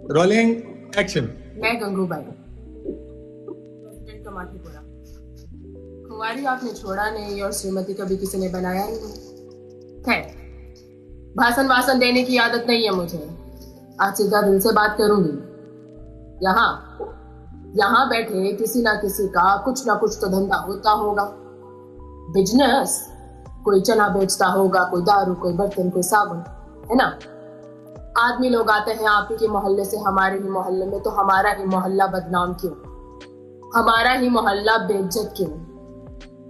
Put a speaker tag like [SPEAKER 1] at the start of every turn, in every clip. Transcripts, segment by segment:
[SPEAKER 1] Rolling action.
[SPEAKER 2] मैं Gangubai, president Kamathipura. कुंवारी आपने छोड़ा नहीं और श्रीमती कभी किसी ने बनाया ही नहीं। खैर, भाषण देने की आदत नहीं है मुझे। आज सीधा दिल से बात करूंगी। यहाँ यहाँ बैठे किसी ना किसी का कुछ ना कुछ तो धंधा होता होगा, बिजनेस। कोई चना बेचता होगा, कोई दारू, कोई बर्तन, कोई साबुन, है ना। आदमी लोग आते हैं आप ही के मोहल्ले से हमारे ही मोहल्ले में, तो हमारा ही मोहल्ला बदनाम क्यों, हमारा ही मोहल्ला बेइज्जत क्यों।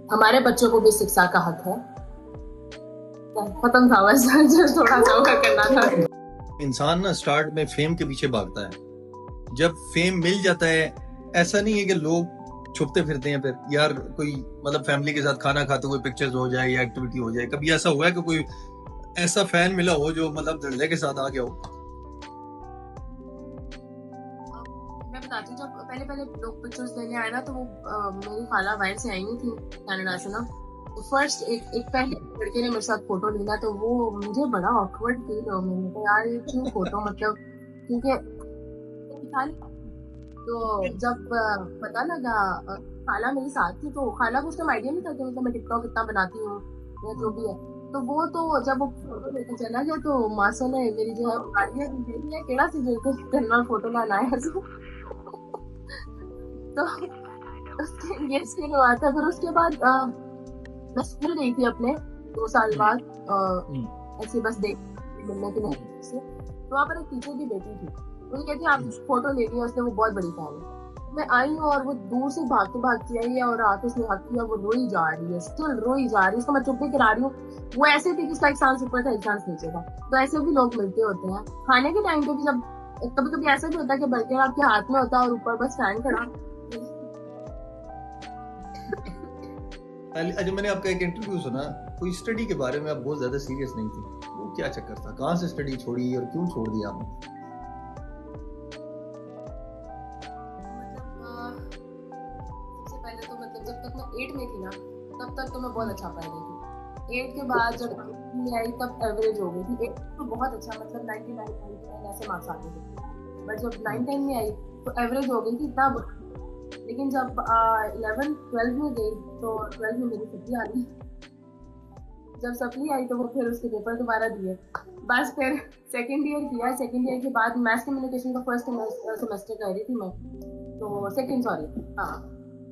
[SPEAKER 2] हमारे बच्चों को भी शिक्षा का हक है। खत्म था बस। थोड़ा सा और करना था।
[SPEAKER 1] इंसान ना स्टार्ट में फेम के पीछे भागता है, जब फेम मिल जाता है ऐसा नहीं है कि लोग छुपते फिरते हैं फिर यार कोई मतलब फैमिली के साथ खाना खाते हुए पिक्चर्स हो जाए या एक्टिविटी हो जाए। कभी ऐसा हुआ है कि कोई ऐसा फैन मिला हो जो मतलब धड़ल्ले के साथ आ गया हो?
[SPEAKER 2] मैं बताती हूँ, जब पहले पहले लोग पिक्चर्स लेने आए ना, तो वो मेरी खाला बाहर से आई हुई थी कनाडा से ना। फर्स्ट एक पहले लड़के ने मेरे साथ फोटो लेना, तो वो मुझे बड़ा ऑकवर्ड फील हो। मैंने कहा यार ये क्यों फोटो, मतलब क्योंकि तो जब पता लगा खाला मेरे साथ थी, तो खाला को उसका आइडिया नहीं था कि मतलब मैं टिकटॉक इतना बनाती हूँ या जो भी है। तो वो तो जब वो फोटो लेके चला गया, तो मासा ने मेरी जो है गाड़ियाँ दी है केड़ा से जो करना फोटो लाना है। तो उसके ये सीन हुआ था। फिर उसके बाद मैं स्कूल गई थी अपने 2 साल बाद, ऐसे बस देख मिलने के लिए। तो वहाँ पर एक टीचर की बेटी थी, मुझे कहती आप फोटो लेनी है, उसने वो बहुत बड़ी फैन है। मैं आई हूँ और वो दूर से भागती आई है और आके उसने हक किया, वो रोई जा रही है, स्टिल रोई जा रही है। उसको मैं चुप करा रही हूँ। वो ऐसे थी कि उसका 1 सांस ऊपर था 1 सांस नीचे था। तो ऐसे भी लोग मिलते होते हैं खाने के टाइम पे भी। जब कभी कभी ऐसा भी होता है कि बर्गर आपके हाथ में होता है और ऊपर बस फैन खड़ा।
[SPEAKER 1] जब मैंने आपका एक इंटरव्यू सुना, कोई स्टडी के बारे में आप बहुत ज्यादा सीरियस नहीं थी, वो क्या चक्कर था? कहाँ से स्टडी छोड़ी और क्यों छोड़ दिया आपने?
[SPEAKER 2] सबसे पहले तो मतलब जब तक मैं 8 में थी ना, तब तक तो मैं बहुत अच्छा पढ़ रही थी। 8 के बाद जब मैं आई तब एवरेज हो गई थी। 8 तो बहुत अच्छा, मतलब 99 ऐसे मार्क्स आते थे। बट जब 9-10 में आई तो एवरेज हो गई थी तब। लेकिन जब 11-12 में गई तो 12 में मेरी सप्ली आ गई। जब सप्ली आई तो वो फिर उसके पेपर दोबारा दिए। बस फिर सेकेंड ईयर किया। सेकेंड ईयर के बाद मैथ्स कम्युनिकेशन का फर्स्ट सेमेस्टर कर रही थी मैं, तो सेकेंड, सॉरी हाँ,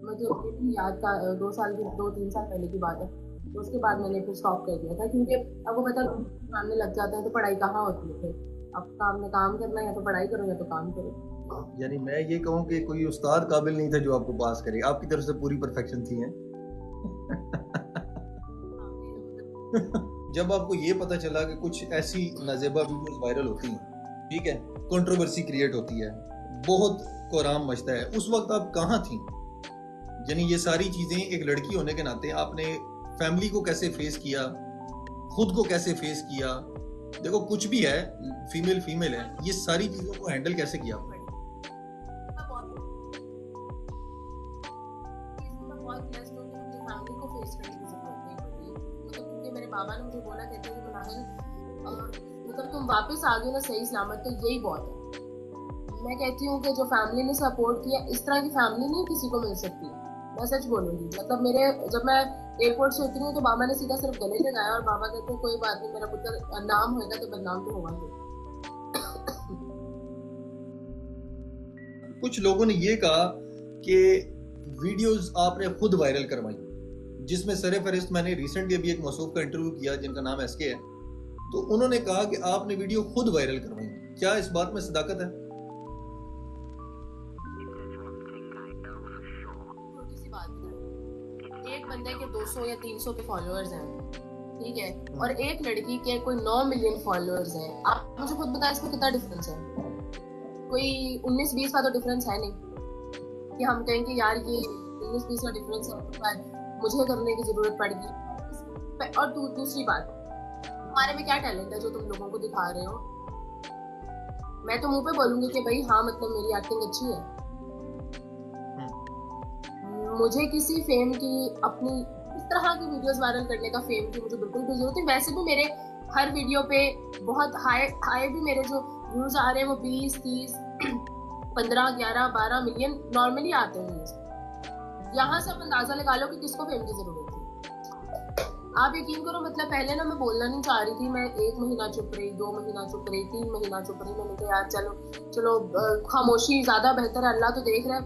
[SPEAKER 2] मुझे याद था 2-3 साल पहले की बात है। तो उसके बाद मैंने फिर स्टॉप कर दिया था, क्योंकि अब वो पता सामने लग जाता है तो पढ़ाई कहाँ होती है फिर। अब काम में काम करना है, या तो पढ़ाई करो या तो काम करो।
[SPEAKER 1] यानी मैं ये कहूँ कि कोई उस्ताद काबिल नहीं था जो आपको पास करे, आपकी तरफ से पूरी परफेक्शन थी है। जब आपको ये पता चला कि कुछ ऐसी नाजेबा वीडियोस वायरल होती हैं, ठीक है, कंट्रोवर्सी क्रिएट होती है, बहुत कोराम मचता है, उस वक्त आप कहाँ थी? यानी ये सारी चीजें एक लड़की होने के नाते आपने फैमिली को कैसे फेस किया, खुद को कैसे फेस किया? देखो कुछ भी है, फीमेल है, ये सारी चीजों को हैंडल कैसे किया आपने?
[SPEAKER 2] बाबा ने मुझे बोला, कहते हैं मतलब तुम वापस आ गए ना सही सलामत, तो यही बहुत है। मैं कहती हूँ कि जो फैमिली ने सपोर्ट किया, इस तरह की फैमिली नहीं किसी को मिल सकती। मैं सच बोलूंगी, मतलब जब मैं एयरपोर्ट से उतरी हूँ तो बाबा ने सीधा सिर्फ गले लगाया और बाबा कहते कोई बात नहीं, मेरा पुत्र नाम होगा तो बदनाम तो होगा।
[SPEAKER 1] कुछ लोगों ने ये कहा कि वीडियोस आपने खुद वायरल करवाई, जिसमें सरफहरिस्त मैंने रिसेंटली अभी एक मौसूफ का इंटरव्यू किया जिनका नाम एसके है, तो उन्होंने कहा कि आपने वीडियो खुद वायरल करवाई। क्या इस बात में सदाकत है?
[SPEAKER 2] एक बंदे के 200 या 300 के फॉलोअर्स हैं, ठीक है, और एक लड़की के कोई 9 मिलियन फॉलोअर्स हैं। आप मुझे खुद बताएं इसमें कितना डिफरेंस है? कोई 19-20 का तो डिफरेंस है नहीं कि हम कहें कि यार ये 19-20 का डिफरेंस है तो मुझे करने की जरूरत पड़ेगी। और दूसरी बात, तुम्हारे में क्या टैलेंट है जो तुम लोगों को दिखा रहे हो? मैं तो मुंह पे बोलूंगी कि भाई हाँ, मतलब मेरी एक्टिंग अच्छी है। मुझे किसी फेम की, अपनी इस तरह की वीडियोस वायरल करने का फेम की मुझे बिल्कुल भी जरूरत नहीं। वैसे भी मेरे हर वीडियो पे बहुत हाई भी मेरे जो व्यूज आ रहे हैं वो 20-30 15, 11, 12 मिलियन नॉर्मली आते हैं। यहाँ से आप अंदाजा लगा लो कि किसको फेम की जरूरत थी। आप यकीन करो, मतलब पहले ना मैं बोलना नहीं चाह रही थी, मैं 1 महीना चुप रही, 2 महीना चुप रही, 3 महीना चुप रही। मैंने कहा यार चलो खामोशी ज्यादा बेहतर है, अल्लाह तो देख रहा है।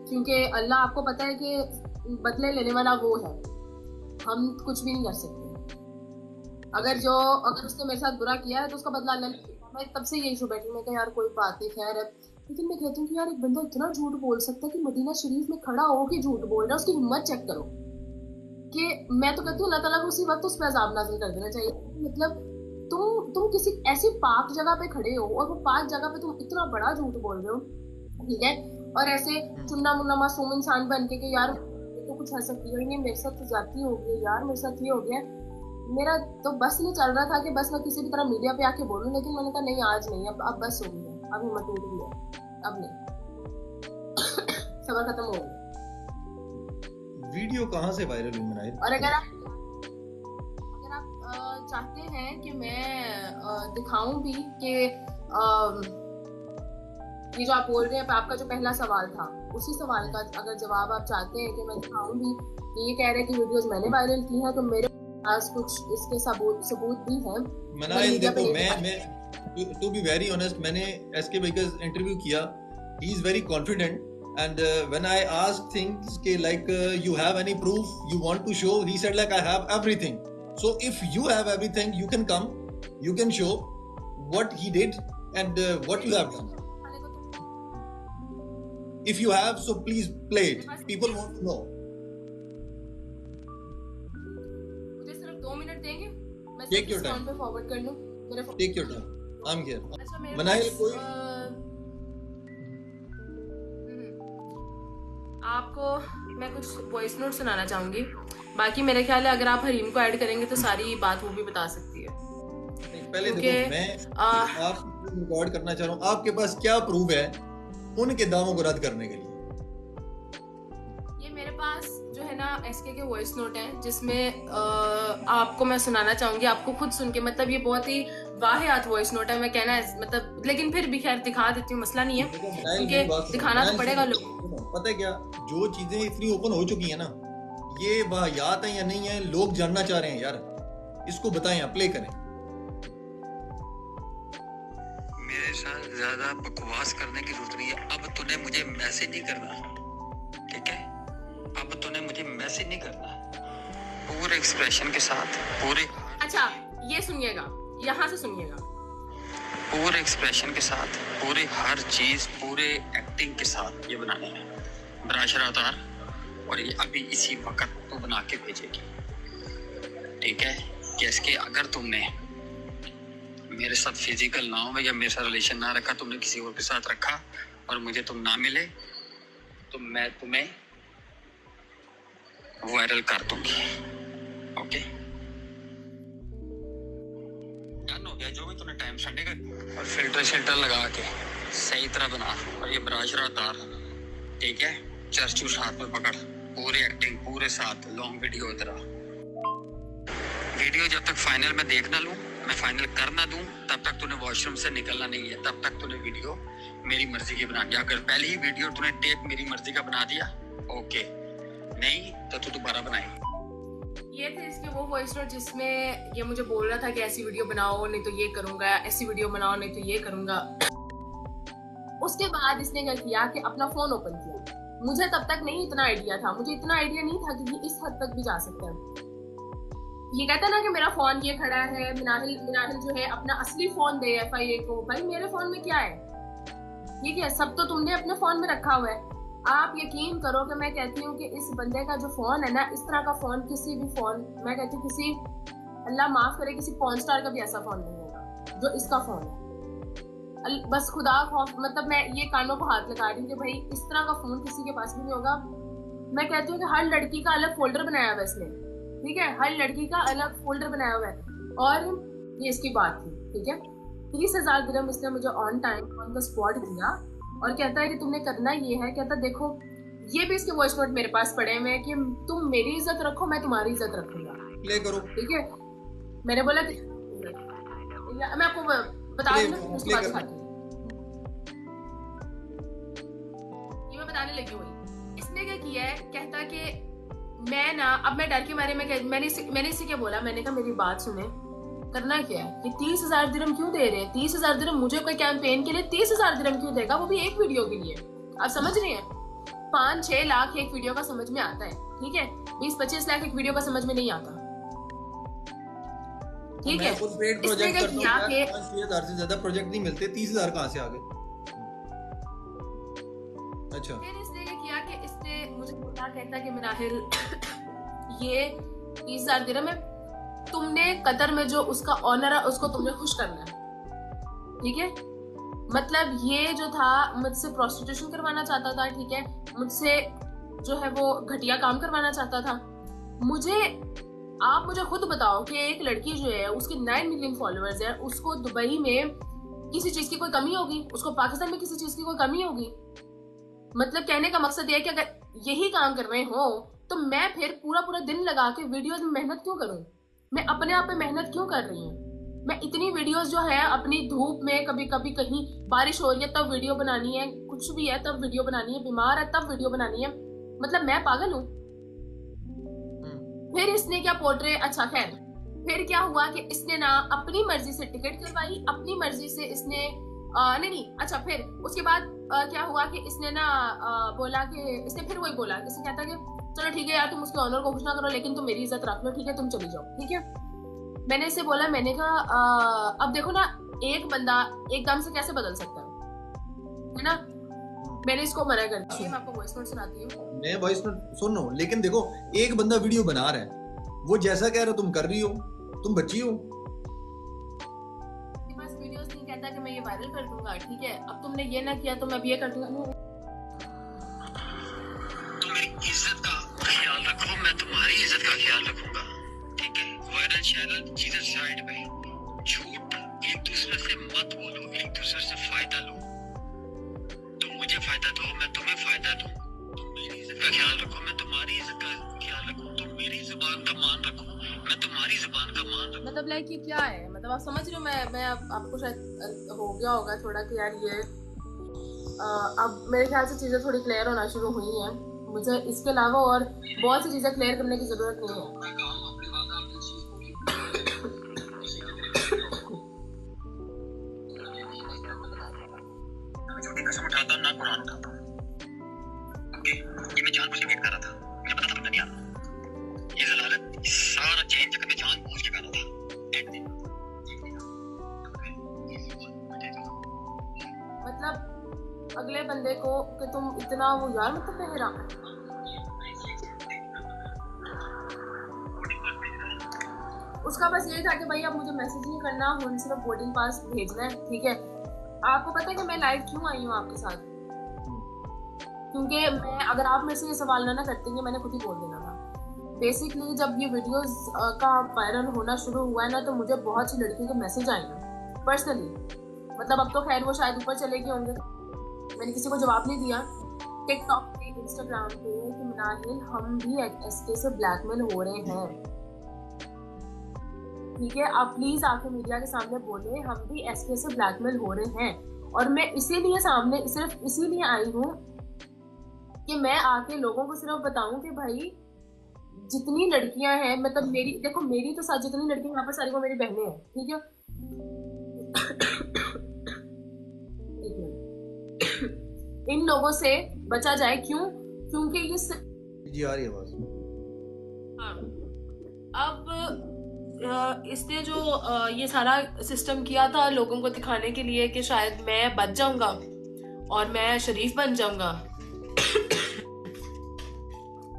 [SPEAKER 2] क्योंकि अल्लाह, आपको पता है कि बदले लेने वाला वो है, हम कुछ भी नहीं कर सकते। अगर उसने मेरे साथ बुरा किया है तो उसका बदला अल्लाह लेगा। मैं तब से यही इशू बैठी, मैं कहा यार कोई बात नहीं, खैर है। लेकिन मैं कहती हूँ कि यार एक बंदा इतना झूठ बोल सकता है कि मदीना शरीफ में खड़ा हो के झूठ बोल रहा है, उसकी हिम्मत चेक करो। कि मैं तो कहती हूँ अल्लाह ताला को उसी वक्त उस पर अजाब नाज़िल कर देना चाहिए। मतलब तुम किसी ऐसी पाक जगह पे खड़े हो और वो पाक जगह पे तुम इतना बड़ा झूठ बोल रहे हो, ठीक है, और ऐसे चुन्ना मुन्ना मासूम इंसान बन के यार तो कुछ ऐसा किया ही नहीं, मेरे साथ तो जाती हो गई यार, मेरे साथ ये हो गया। मेरा तो बस नहीं चल रहा था कि बस मैं किसी भी तरह मीडिया पे आके बोलूं, लेकिन मैंने कहा नहीं, आज नहीं, अब बस हो गई है, अब हिम्मत टूट गई है, अब नहीं। सबर खत्म हो गया।
[SPEAKER 1] वीडियो कहाँ से वायरल हुई मनाइल?
[SPEAKER 2] और अगर आप चाहते हैं कि मैं दिखाऊं भी कि ये जो आप बोल रहे हैं, आपका जो पहला सवाल था, उसी सवाल का अगर जवाब आप चाहते हैं कि मैं दिखाऊं भी कि ये कह रहे हैं कि वीडियोस मैंने वायरल की हैं, तो मेरे पास कुछ इसके सबूत भी हैं।
[SPEAKER 1] मनाइल देखो, मैं टू बी वेरी ऑनेस्ट, मैंने एसके भाई का इंटरव्यू किया, he is very confident, and when I asked things like you have any proof you want to show, he said like I have everything. So if you have everything, you can come, you can show what he did and what you have done. If you have, so please play it, people want to know.
[SPEAKER 2] मुझे सिर्फ 2 minute देंगे, मैं
[SPEAKER 1] take your time
[SPEAKER 2] पे forward कर लूं मेरे phone.
[SPEAKER 1] take your time, I'm here.
[SPEAKER 2] अच्छा,
[SPEAKER 1] मनाइल कोई
[SPEAKER 2] आपको मैं कुछ वॉइस नोट सुनाना चाहूंगी, बाकी मेरे ख्याल है अगर आप हरीम को ऐड करेंगे तो सारी बात वो भी बता सकती है।
[SPEAKER 1] पहले देखो, मैं आप रिकॉर्ड करना चाह रहा हूँ, आपके पास क्या प्रूफ है उनके दावों को रद्द करने के लिए?
[SPEAKER 2] ये मेरे पास जो है ना एसके के वॉइस नोट हैं, जिसमें आपको मैं सुनाना चाहूंगी, आपको खुद सुन के, मतलब ये बहुत ही वाहियात वॉइस नोट है, मैं कहना है मतलब, लेकिन फिर भी खैर दिखा देती हूँ, मसला नहीं है, क्योंकि दिखाना तो पड़ेगा लोगों को।
[SPEAKER 1] पता है क्या, जो चीजें इतनी ओपन हो चुकी है ना, ये वाहियात है या नहीं है, लोग जानना चाह रहे हैं यार, इसको बताएं, प्ले करें।
[SPEAKER 3] मेरे साथ ज्यादा बकवास करने की जरूरत नहीं है। अब तूने मुझे मैसेज नहीं करना, ठीक है? अब तूने मुझे मैसेज नहीं करना, पूरे एक्सप्रेशन के साथ, पूरे,
[SPEAKER 2] अच्छा ये सुनिएगा, यहाँ से सुनिएगा,
[SPEAKER 3] पूरे एक्सप्रेशन के साथ, पूरे हर चीज, पूरे एक्टिंग के साथ ये बनाने हैं ब्राशरा उतार, और ये अभी इसी वक्त तू बना के भेजेगी, ठीक है? कि अगर तुमने मेरे साथ फिजिकल ना हो या मेरे साथ रिलेशन ना रखा, तुमने किसी और के साथ रखा और मुझे तुम ना मिले, तो मैं तुम्हें वायरल कर दूंगी, ओके? डन हो गया, जो भी तूने टाइम संडे का, और फिल्टर लगा के सही तरह बना, और ये ब्राशरा उतार, ठीक है? चर्च हाथ में पकड़, पूरी एक्टिंग, पूरे साथ लॉन्ग वीडियो तरह। वीडियो जब तक फाइनल में देख ना लूं, मैं फाइनल कर ना दूं, तब तक तूने वॉशरूम से निकलना नहीं है, तब तक तूने वीडियो मेरी मर्जी की बना दिया। अगर पहले ही वीडियो तूने टेक मेरी मर्जी का बना दिया, ओके, नहीं तो तू दोबारा बनाएगी।
[SPEAKER 2] ये थे इसके वो वॉइस नोट जिसमें ये मुझे बोल रहा था कि ऐसी वीडियो बनाओ, नहीं तो ये करूंगा, ऐसी वीडियो बनाओ, नहीं तो ये करूंगा। उसके बाद इसने क्या किया कि अपना फोन ओपन किया। मुझे तब तक नहीं इतना आइडिया था, मुझे इतना आइडिया नहीं था कि ये इस हद तक भी जा सकता है। ये कहता ना कि मेरा फोन ये खड़ा है, मिनाहिल जो है अपना असली फोन दे FIA को। भाई मेरे फोन में क्या है, ये क्या, सब तो तुमने अपने फोन में रखा हुआ है। आप यकीन करो कि मैं कहती हूँ कि इस बंदे का जो फोन है ना, इस तरह का फोन किसी भी फोन, मैं कहती हूँ किसी, अल्लाह माफ करे, किसी पॉर्न स्टार का भी ऐसा फोन नहीं होगा जो इसका फोन है। बस खुदा खौफ, मतलब मैं ये कानों को हाथ लगा रही हूँ कि भाई इस तरह का फोन किसी के पास भी नहीं होगा। मैं कहती हूँ कि हर लड़की का अलग फोल्डर बनाया हुआ है इसने, ठीक है? हर लड़की का अलग फोल्डर बनाया हुआ है। और ये इसकी बात थी, ठीक है? 30,000 दिरहम इसने मुझे on time on the spot दिया, और कहता है कि तुमने करना ये है, कहता देखो ये भी इसके वॉइस नोट मेरे पास पड़े हुए हैं कि तुम मेरी इज्जत रखो, मैं तुम्हारी इज्जत रखूंगा,
[SPEAKER 1] प्ले करो,
[SPEAKER 2] ठीक है? मैंने बोला कि मैं आपको बता दूं, उसके बाद दिखाती हूँ। चिल्लाने लगी हुई। इसने क्या किया है, कहता कि मैं ना, अब मैं डर के मारे मैंने इसे क्या बोला, मैंने कहा मेरी बात सुने, करना क्या है, ये 30,000 दिरहम क्यों दे रहे हैं, 30,000 दिरहम मुझे कोई कैंपेन के लिए 30,000 दिरहम क्यों देगा, वो भी एक वीडियो के लिए। आप समझ रहे हैं, 5-6 लाख एक वीडियो का समझ में आता है, ठीक है, 20-25 लाख एक वीडियो का समझ में नहीं आता, ठीक है।
[SPEAKER 1] इसने क्या किया कि 5,000 से ज्यादा प्रोजेक्ट नहीं मिलते, 30,000 कहाँ से आ गए? अच्छा,
[SPEAKER 2] फिर इसने क्या किया कि इसने मुझे बोला, कहता कि मिनाहिल ये 30,000 दिरहम है, तुमने कतर में जो उसका ऑनर है उसको तुमने खुश करना है, ठीक है। मतलब ये जो था मुझसे प्रोस्टिट्यूशन करवाना चाहता था, ठीक है, मुझसे जो है वो घटिया काम करवाना चाहता था। आप मुझे खुद बताओ कि एक लड़की जो है उसके 9 मिलियन फॉलोअर्स है, उसको दुबई में किसी चीज की कोई कमी होगी, उसको पाकिस्तान में किसी चीज की कोई कमी होगी? मतलब कहने का मकसद ये है कि अगर यही काम कर रहे हो तो मैं फिर पूरा दिन लगा के वीडियोस में मेहनत क्यों करूं? मैं अपने आप पे मेहनत क्यों कर रही हूँ? मैं इतनी वीडियोस जो है अपनी धूप में, कभी कभी कहीं बारिश हो रही है तब वीडियो बनानी है, कुछ भी है तब वीडियो बनानी है, बीमार है तब वीडियो बनानी है, मतलब मैं पागल हूँ? फिर इसने क्या पोर्ट्रेट, अच्छा खैर, फिर क्या हुआ कि इसने ना अपनी मर्जी से टिकट करवाई, अपनी मर्जी से इसने नहीं, अच्छा फिर उसके बाद क्या हुआ कि इसने ना बोला कि इसने फिर वही बोला, इसने कहता कि चलो ठीक है यार, तुम उसके ऑनर को खुश ना करो लेकिन तुम मेरी इज्जत रख लो, ठीक है, तुम चली जाओ, ठीक है। मैंने इससे बोला, मैंने कहा अब देखो ना, एक बंदा एकदम से कैसे बदल सकता है ना। मैंने इसको मना कर दिया। मैं आपको वॉइस नोट सुनाती हूँ,
[SPEAKER 1] मैं वॉइस नोट सुनो, लेकिन देखो एक बंदा वीडियो बना रहा है, वो जैसा कह रहा हो तुम कर रही हो, तुम बच्ची हो।
[SPEAKER 2] मेरे पास वीडियोस नहीं, कहता कि मैं ये वायरल कर दूंगा, ठीक है, अब तुमने ये ना किया तो मैं भी ये कर दूंगा।
[SPEAKER 3] तो मेरी इज्जत का ख्याल रखो, मैं तुम्हारी इज्जत का ख्याल रखूंगा, ठीक है। वायरल शायरल चीजें साइड पे, झूठ एक दूसरे से मत बोलो, एक दूसरे से फायदा लो, तुम मुझे फायदा दो, मैं तुम्हें फायदा दूं, तुम मेरी इज्जत का ख्याल रखो, मैं तुम्हारी इज्जत का ख्याल रखूं, तुम मेरी जुबान का मान रखो, मैं तुम्हारी जुबान का मान रखूं।
[SPEAKER 2] मतलब लाइक ये क्या है, मतलब आप समझ रहे हो, मैं आपको शायद हो गया होगा थोड़ा कि यार ये अब मेरे ख्याल से चीज़ें थोड़ी क्लियर होना शुरू हुई हैं। मुझे इसके अलावा और बहुत सी चीज़ें क्लियर करने की ज़रूरत नहीं है।
[SPEAKER 3] झूठी कसम उठाता हूं, ना कुरान उठाता हूं, ओके, ये मैं जानबूझ के वेट कर रहा था, मुझे पता था नहीं आना, ये जलालत सारा चेंज चक्कर में जानबूझ के कर रहा था।
[SPEAKER 2] मतलब अगले बंदे को कि तुम इतना वो यार, मतलब मेरा उसका बस यही था कि भाई अब मुझे मैसेज नहीं करना, मुझे सिर्फ बोर्डिंग पास भेजना है, ठीक है। आपको पता है कि मैं लाइव क्यों आई हूँ आपके साथ? क्योंकि मैं, अगर आप मेरे से ये सवाल ना करते हैं, मैंने खुद ही बोल देना था। बेसिकली जब ये वीडियोस का वायरल होना शुरू हुआ है ना, तो मुझे बहुत सी लड़कियों के मैसेज आए हैं पर्सनली, मतलब अब तो खैर वो शायद ऊपर चले गए होंगे, मैंने किसी को जवाब नहीं दिया, टिकटॉक पे, इंस्टाग्राम पे, कि मिनाहिल हम भी एसके से ब्लैकमेल हो रहे हैं, ठीक है, आप प्लीज आके मीडिया के सामने बोले हम भी एसके से ब्लैकमेल हो रहे हैं। और मैं इसीलिए सामने, सिर्फ इसीलिए आई हूँ कि मैं आके लोगों को सिर्फ बताऊं कि भाई जितनी लड़कियां हैं, मतलब मेरी, देखो मेरी तो साथ जितनी लड़कियां यहाँ पर सारी को मेरी बहनें हैं, ठीक है। इन लोगों से बचा जाए, क्यों? क्योंकि ये
[SPEAKER 1] जी आ रही है आवाज।
[SPEAKER 2] हाँ, अब इसने जो ये सारा सिस्टम किया था लोगों को दिखाने के लिए कि शायद मैं बच जाऊंगा और मैं शरीफ बन जाऊंगा,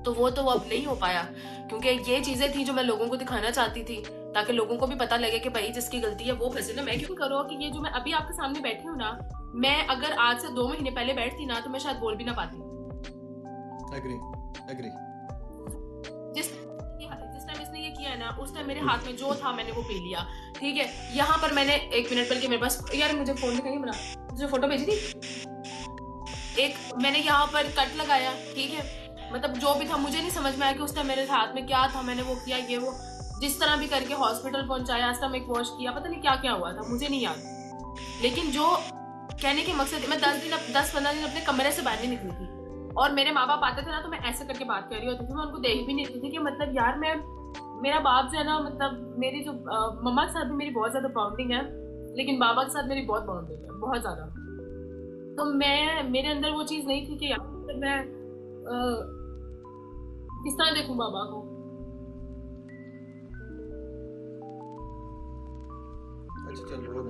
[SPEAKER 2] तो वो अब नहीं हो पाया, क्योंकि ये चीजें थी जो मैं लोगों को दिखाना चाहती थी, ताकि लोगों को भी पता लगे कि भाई जिसकी गलती है वो फंसे ना। मैं क्यों करो कि ये जो मैं अभी आपके सामने बैठी हूँ ना, मैं अगर आज से 2 महीने पहले बैठती ना तो मैं शायद बोल भी ना पाती।
[SPEAKER 1] एग्री।
[SPEAKER 2] जिस टाइम इसने ये किया है ना, उस टाइम मेरे हाथ में जो था मैंने वो पी लिया, ठीक है। यहाँ पर मैंने 1 मिनट पहले मेरे पास, यार मुझे फोन में कहीं बना, मुझे फोटो भेजी थी, एक मैंने यहाँ पर कट लगाया, ठीक है, मतलब जो भी था मुझे नहीं समझ में आया कि उस टाइम मेरे हाथ में क्या था, मैंने वो किया, ये वो जिस तरह भी करके हॉस्पिटल पहुंचाया, स्टमक वॉश किया, पता नहीं क्या क्या हुआ था, मुझे नहीं याद। लेकिन जो कहने के मकसद, मैं 10-15 दिन अपने कमरे से बाहर नहीं निकली थी, और मेरे माँ बाप आते थे ना तो मैं ऐसे करके बात कर रही होती थी, मैं उनको देख भी नहीं रही थी कि मतलब यार मैं, मेरा बाप जो है ना, मतलब मेरी जो मम्मा के साथ भी मेरी बहुत ज्यादा बॉन्डिंग है, लेकिन बाबा के साथ मेरी बहुत बॉन्डिंग है, बहुत ज्यादा। तो मैं, मेरे अंदर वो चीज नहीं थी कि यार मैं किस तरह देखूं बाबा को।
[SPEAKER 1] अच्छा चल रो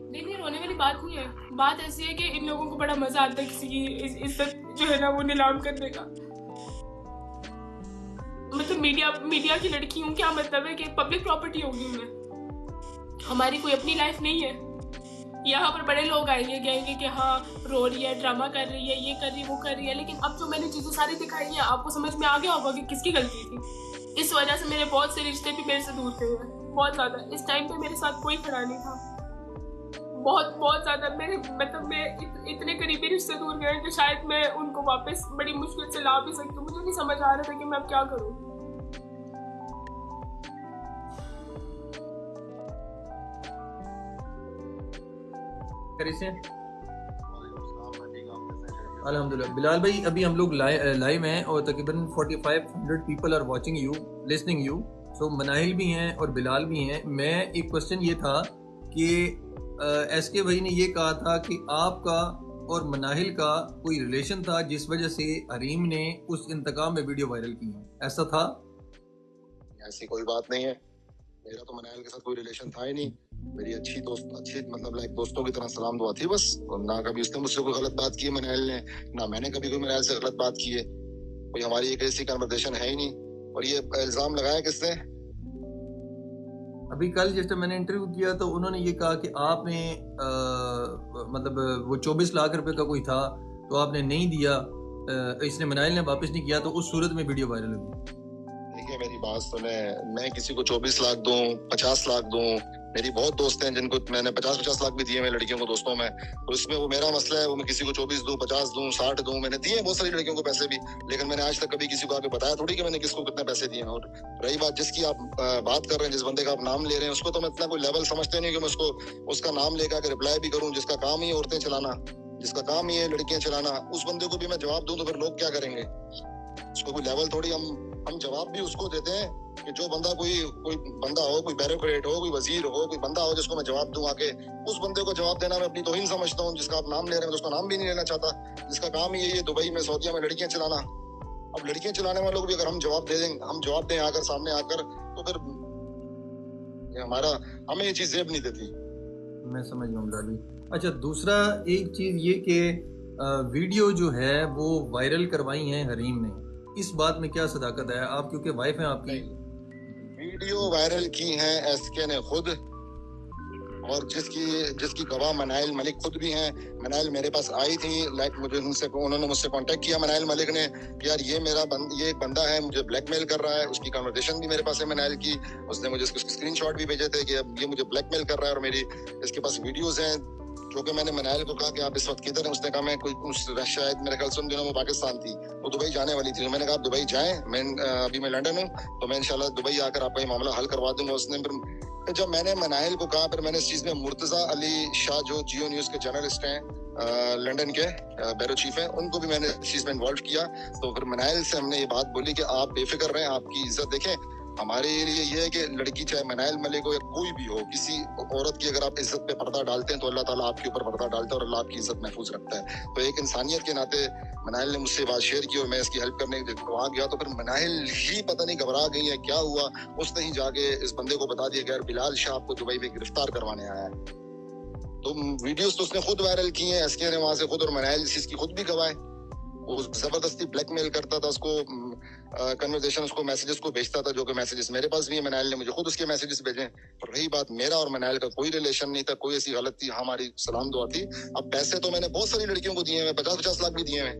[SPEAKER 2] नहीं, रोने वाली बात नहीं है। बात ऐसी है कि इन लोगों को बड़ा मजा आता है किसी की इज्जत जो है ना वो नीलाम करने का। मतलब मीडिया की लड़की हूँ, क्या मतलब है कि पब्लिक प्रॉपर्टी होगी मैं, हमारी कोई अपनी लाइफ नहीं है। यहाँ पर बड़े लोग आएंगे, कहेंगे कि हाँ रो रही है, ड्रामा कर रही है, ये कर रही है, वो कर रही है, लेकिन अब जो मैंने चीजें सारी दिखाई हैं आपको समझ में आ गया होगा कि किसकी गलती थी। इस वजह से मेरे बहुत से रिश्ते भी मेरे से दूर थे, बहुत ज्यादा। इस टाइम पे मेरे साथ कोई खड़ा नहीं था, बहुत ज्यादा। मेरे मतलब मैं इतने करीबी रिश्ते दूर गए कि शायद मैं उनको वापस बड़ी मुश्किल से ला भी सकती हूँ। मुझे नहीं समझ आ रहा था कि मैं अब क्या करूँ।
[SPEAKER 1] अल्हम्दुलिल्लाह। बिलाल भाई अभी हम लोग लाइव हैं और तकरीबन 4500 people are watching you, listening you. So Manahil भी हैं और बिलाल भी हैं। मैं एक क्वेश्चन ये था कि एसके भाई ने ये कहा था कि आपका और मनाहिल का कोई रिलेशन था जिस वजह से हरीम ने उस इंतकाम में वीडियो वायरल की है, ऐसा था?
[SPEAKER 4] ऐसी कोई बात नहीं है, मेरा तो मनाहिल के साथ कोई रिलेशन था ही नहीं। मेरी अच्छी मतलब लाइक दोस्तों की तरह सलाम दुआ थी बस। और ना कभी उसने मुझसे कोई गलत बात की है मनाहिल ने, ना मैंने कभी कोई मनाहिल से गलत बात की है। कोई हमारी एक ऐसी कन्वर्सेशन है ही नहीं। और ये इल्जाम लगाया किसने?
[SPEAKER 1] अभी कल जैसे मैंने इंटरव्यू किया तो उन्होंने ये कहा कि आपने मतलब वो 24 लाख रुपए का कोई था तो आपने नहीं दिया, इसने मनाहिल ने वापस नहीं किया, तो उस सूरत में वीडियो वायरल हुई।
[SPEAKER 4] देखिए मेरी बात सुने, मैं किसी को 24 लाख दूं, 50 लाख दूं, मेरी बहुत दोस्त हैं जिनको मैंने 50-50 लाख भी दिए मैं लड़कियों को दोस्तों में, तो इसमें वो मेरा मसला है। वो मैं किसी को 24 दूं, 50 दूं, 60 दूं, मैंने दिए बहुत सारी लड़कियों को पैसे भी, लेकिन मैंने आज तक कभी किसी को आके बताया थोड़ी कि मैंने किसको कितने पैसे दिए। और रही बात जिसकी आप बात कर रहे हैं, जिस बंदे का आप नाम ले रहे हैं, उसको तो मैं इतना कोई लेवल समझते नहीं कि मैं उसका नाम लेकर रिप्लाई भी करूँ। जिसका काम ही औरतें चलाना, जिसका काम ही है लड़कियां चलाना, उस बंदे को भी मैं जवाब दूं तो फिर लोग क्या करेंगे? उसको कोई लेवल थोड़ी हम जवाब भी उसको देते हैं कि जो बंदा कोई बंदा हो, कोई ब्यूरोक्रेट हो, कोई वजीर हो, कोई बंदा हो जिसको मैं जवाब दूं आके, उस बंदे को जवाब देना मैं अपनी तौहीन समझता हूँ। जिसका आप नाम ले रहे हैं, उसका नाम भी नहीं लेना चाहता, जिसका काम ही है दुबई में, सऊदीया में लड़कियां चलाना। अब लड़कियां चलाने वालों को भी अगर हम जवाब दें आकर, सामने आकर, तो फिर हमें ये चीज जेब नहीं देती।
[SPEAKER 1] मैं समझ गया डाली। अच्छा, दूसरा एक चीज ये कि वीडियो जो है वो वायरल करवाई है हरीम ने, इस बात में क्या सदाकत है? आप क्योंकि वाइफ हैं आपकी।
[SPEAKER 4] वीडियो वायरल की है एसके ने खुद, और जिसकी गवाह मनाहिल मलिक खुद भी हैं। मनाहिल मेरे पास आई थी, लाइक उन्होंने मुझसे कांटेक्ट किया मनाहिल मलिक ने, यार ये ये एक बंदा है, मुझे ब्लैकमेल कर रहा है। उसकी कन्वर्सेशन भी मेरे पास है मनाहिल की, उसने मुझे उसके स्क्रीनशॉट भी भेजे थे कि अब ये मुझे ब्लैकमेल कर रहा है, और मेरी इसके पास वीडियोज हैं। जो कि मैंने मनाहिल को कहा कि आप इस वक्त किधर हैं, उसने कहा मैं शायद मेरे ख्याल से उन दिनों में पाकिस्तान थी, वो दुबई जाने वाली थी। मैंने कहा आप दुबई जाएं, अभी मैं लंदन हूँ, तो मैं इंशाल्लाह दुबई आकर आपका ये मामला हल करवा दूंगा। उसने फिर जब मैंने मनाहिल को कहा, फिर मैंने इस चीज में मुर्तजा अली शाह जो जियो न्यूज के जर्नलिस्ट हैं, लंदन के ब्यूरो चीफ हैं, उनको भी मैंने इस चीज में इन्वॉल्व किया। तो फिर मनाहिल से हमने ये बात बोली कि आप बेफिक्र रहें, आपकी इज्जत देखें। हमारे लिए ये है कि लड़की चाहे मनाहिल मलिक हो या कोई भी हो, किसी औरत की अगर आप इज्जत पे पर्दा डालते हैं तो अल्लाह ताला आपके ऊपर पर्दा डालता है और अल्लाह आपकी इज्जत महफूज रखता है। तो एक इंसानियत के नाते मनाहिल ने मुझसे बात शेयर की और मैं इसकी हेल्प करने वहाँ गया, तो फिर मनाहिल ही पता नहीं घबरा गई है क्या हुआ, उसने ही जाके इस बंदे को बता दिया कि यार बिलाल शाह आपको दुबई में गिरफ्तार करवाने आया है। तो वीडियोस तो उसने खुद वायरल की हैं एसके ने वहां से खुद, और मनाहिल इस चीज की खुद भी गवाह है। वो जबरदस्ती ब्लैकमेल करता था उसको, कन्वर्सेशन उसको मैसेजेस को भेजता था, जो कि मैसेजेस मेरे पास भी है। मनाहिल ने मुझे खुद उसके मैसेजेस भेजे। और रही बात, मेरा और मनाहिल का कोई रिलेशन नहीं था, कोई ऐसी हालत थी, हमारी सलाम दुआ थी। अब पैसे तो मैंने बहुत सारी लड़कियों को दिए हैं, 50-50 लाख भी दिए हैं,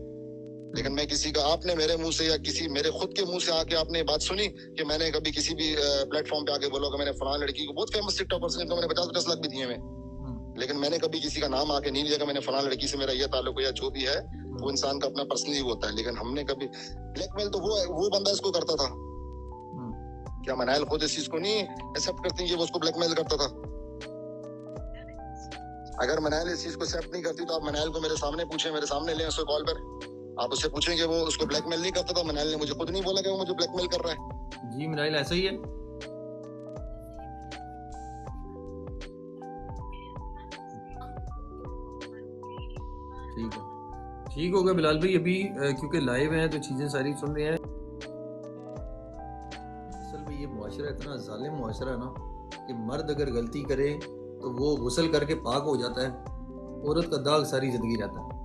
[SPEAKER 4] लेकिन मैं किसी का, आपने मेरे मुंह से या किसी मेरे खुद के मुंह से आके आपने बात सुनी कि मैंने कभी किसी भी प्लेटफॉर्म पे आके बोला कि मैंने फलां लड़की को, बहुत फेमस टिकटॉकर से, मैंने 50-50 लाख भी दिए हैं, लेकिन मैंने कभी किसी का नाम आके नहीं लिया कि मैंने फलां लड़की से मेरा ये ताल्लुक है या जो भी है, वो इंसान का अपना पर्सनली होता है। लेकिन हमने कभी ब्लैकमेल तो वो बंदा इसको करता था। क्या मनाहिल खुद इस चीज को नहीं एक्सेप्ट करती कि वो उसको ब्लैकमेल करता था? अगर मनाइल इस चीज को एक्सेप्ट नहीं करती तो आप मनाइल को मेरे सामने पूछें, मेरे सामने लें उसको कॉल पर, आप उससे पूछेंगे वो उसको ब्लैकमेल नहीं करता। तो मनाइल ने मुझे खुद नहीं बोला कि वो मुझे ब्लैकमेल कर रहा है।
[SPEAKER 1] जी मनाइल ऐसा ही है। ठीक है, ठीक होगा बिलाल भाई। अभी क्योंकि लाइव हैं तो चीज़ें सारी सुन रहे हैं। असल में ये मुआशरा इतना जालिम मुआशरा है ना कि मर्द अगर गलती करे तो वो गुस्ल करके पाक हो जाता है, औरत का दाग सारी जिंदगी रहता है।